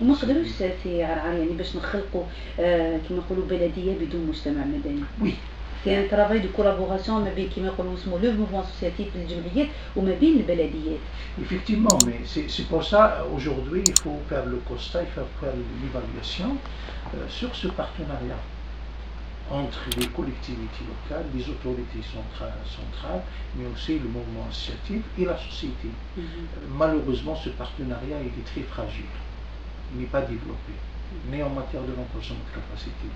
وما نقدروش سي عرعر يعني باش نخلقوا كما نقولوا بلديه بدون مجتمع مدني. Oui. C'est un travail de collaboration ما بين كما يقولوا اسمه le mouvement associatif للجمعيات وما بين البلديات. Effectivement, mais c'est pour ça aujourd'hui il faut faire le constat, il faut faire l'évaluation sur ce partenariat entre les collectivités locales, les autorités centrales, mais aussi le mouvement associatif et la société. Malheureusement, ce partenariat il est très fragile, il n'est pas développé, ni en matière de renforcement de capacité,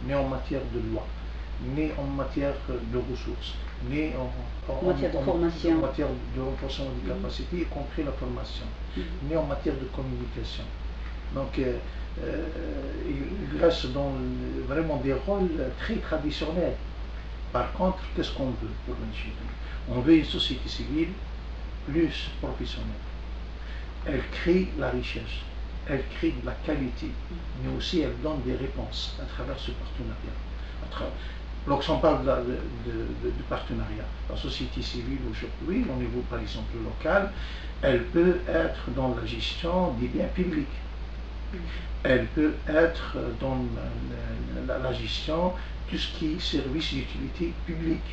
ni en matière de loi, ni en matière de ressources, ni en matière de formation, en matière de renforcement de capacité, y compris la formation, ni en matière de communication. Donc, il reste dans vraiment des rôles très traditionnels. Par contre, qu'est-ce qu'on veut pour l'Inch'Allah? On veut une société civile plus professionnelle. Elle crée la richesse, elle crée de la qualité, mais aussi elle donne des réponses à travers ce partenariat. Lorsqu'on parle de partenariat, la société civile aujourd'hui, au niveau par exemple local, elle peut être dans la gestion des biens publics. Elle peut être dans la gestion de tout ce qui est service d'utilité publique.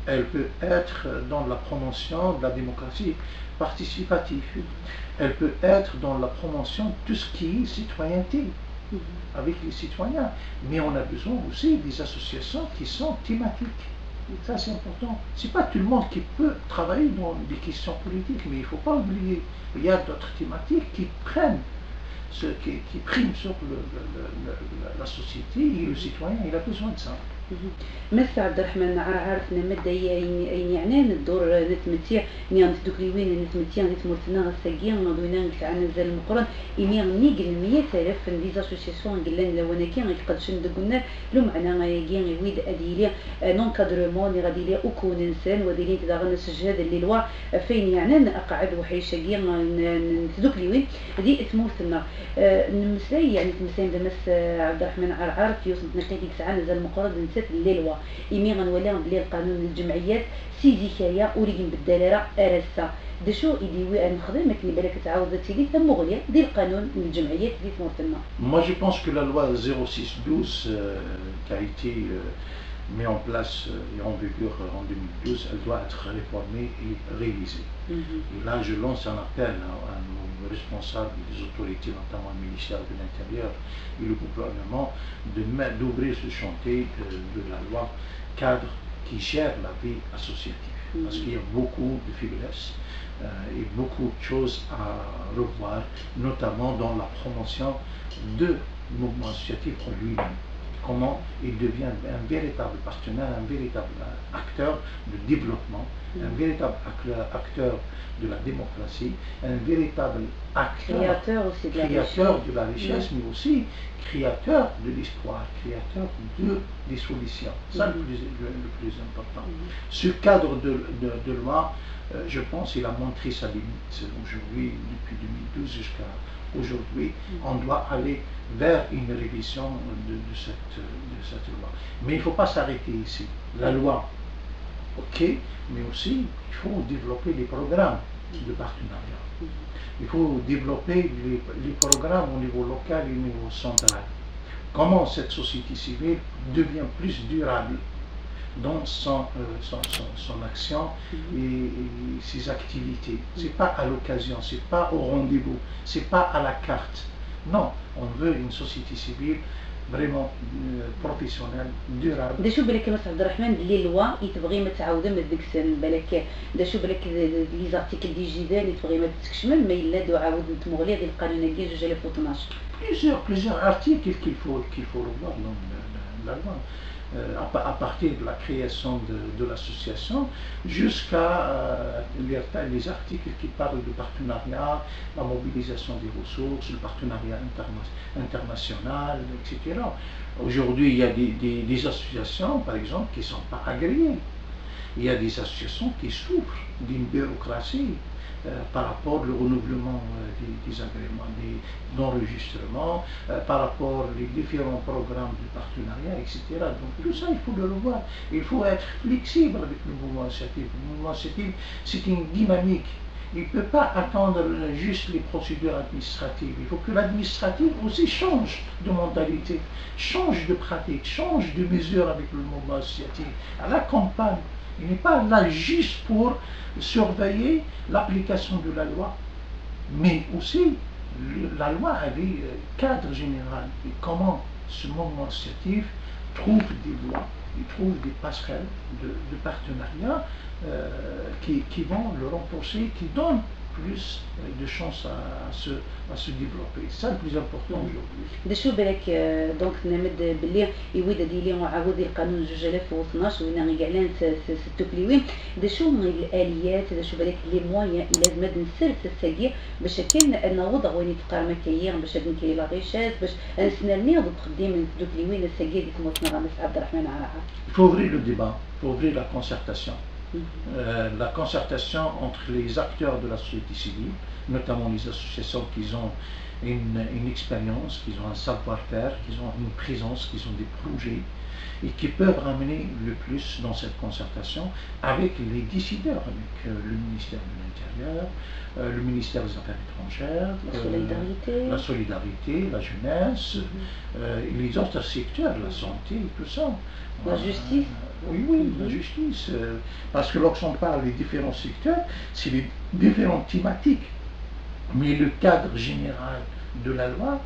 Elle peut être dans la promotion de la démocratie participative. Elle peut être dans la promotion de tout ce qui est citoyenneté avec les citoyens. Mais on a besoin aussi des associations qui sont thématiques. Ça c'est important. C'est pas tout le monde qui peut travailler dans des questions politiques, mais il ne faut pas oublier, il y a d'autres thématiques qui prennent qui prime sur la société et le citoyen, il a besoin de ça. مسا عبد الرحمن عارفنا مدة يعني الدور نتمتيع نيان تدوكليوين نتمتيع نتمرتنا السجين نضوينا عن زال المقرن إني نيجي 100,000 ديز أسوسياسيون قلنا لو أنا كان قد شندقنا لو معنا يجين يويد أديلي نون كادرمون اللي غادي لي أكون إنسان وديلي تداغنا سجاد اللي لوا فين يعني أقعد وحيش جين نتدوكليوين دي تمرتنا نمسي يعني تمسين دمس عبد الرحمن عارف يوصل نقيتك ساعة زال المقرن الليلوا إمي غنولي بلي القانون الجمعيات سيدي كايا أوريين بالدلالة أرسا دشو إديوي أن نخدم لكن بالك تعاودتي لي ثم مغنية ديال القانون الجمعيات اللي تمرتنا. Moi je pense que la loi 0612 qui a été mise en place et en vigueur en 2012, elle doit être réformée et révisée. Et là je lance un appel à nos responsables des autorités, notamment le ministère de l'Intérieur et le gouvernement, d'ouvrir ce chantier de la loi cadre qui gère la vie associative. Parce qu'il y a beaucoup de faiblesses et beaucoup de choses à revoir, notamment dans la promotion de mouvement associatif en lui-même. Comment il devient un véritable partenaire, un véritable acteur de développement, un véritable acteur de la démocratie, un véritable acteur créateur de la richesse, mais aussi créateur de l'espoir, créateur des solutions. C'est le plus important. Ce cadre de loi, je pense, il a montré sa limite. Aujourd'hui, depuis 2012 jusqu'à aujourd'hui, on doit aller vers une révision de cette loi. Mais il ne faut pas s'arrêter ici. La loi, ok, mais aussi il faut développer les programmes de partenariat. Il faut développer les programmes au niveau local et au niveau central. Comment cette société civile devient plus durable dans son action et ses activités. C'est pas à l'occasion, c'est pas au rendez-vous, c'est pas à la carte. Non, on veut une société civile vraiment professionnelle, durable. دا شو بالك مثلا عبد الرحمن بلي لوا يتبغي ما تعاودها ما ديك السنه بالك دا شو بالك لي زارتيكل دي جدال يتبغي ما تكشمل ما الا دو عاود نتمغلي ديال القانون ديال 2012. Plusieurs articles qu'il faut revoir dans la loi. À partir de la création de l'association jusqu'à les articles qui parlent de partenariat, la mobilisation des ressources, le partenariat international, etc. Aujourd'hui, il y a des associations, par exemple, qui ne sont pas agréées. Il y a des associations qui souffrent d'une bureaucratie par rapport au renouvellement des agréments, d'enregistrement, par rapport aux différents programmes de partenariat, etc. Donc tout ça, il faut le revoir. Il faut être flexible avec le mouvement associatif. Le mouvement associatif, c'est une dynamique. il ne peut pas attendre juste les procédures administratives. Il faut que l'administratif aussi change de mentalité, change de pratique, change de mesure avec le mouvement associatif, à la campagne. Il n'est pas là juste pour surveiller l'application de la loi, mais aussi la loi avait un cadre général. Et comment ce mouvement associatif trouve des lois, il trouve des passerelles de partenariat qui vont le renforcer, qui donnent plus de chances à se développer. C'est ça le plus important aujourd'hui. دا شو بالك دونك نمد باللي يويدا ديلي وعاودي القانون 2012 وين اعلان ستوكليوين دا شو من الاليات دا شو بالك لي مويان لازم نسر الساقيه باش كان نوضع وين يتقار مكايير باش نكري لا ريشيس باش نسنرني تقديم دوكليوين الساقيه اللي تموتنا غامس عبد الرحمن عراعه. Il faut ouvrir le débat, il faut ouvrir la concertation. La concertation entre les acteurs de la société civile, notamment les associations qui ont une expérience, qui ont un savoir-faire, qui ont une présence, qui ont des projets et qui peuvent ramener le plus dans cette concertation avec les décideurs, avec le ministère de l'Intérieur, le ministère des Affaires étrangères, la solidarité, la jeunesse, et les autres secteurs, la santé, tout ça. La justice. Oui, la justice. Parce que lorsqu'on parle des différents secteurs, c'est les différentes thématiques. Mais le cadre général de la loi,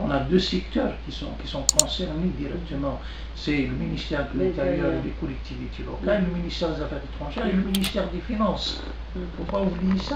on a deux secteurs qui sont concernés directement. C'est le ministère de l'Intérieur et des collectivités locales, le ministère des Affaires étrangères et le ministère des Finances. Il ne faut pas oublier ça.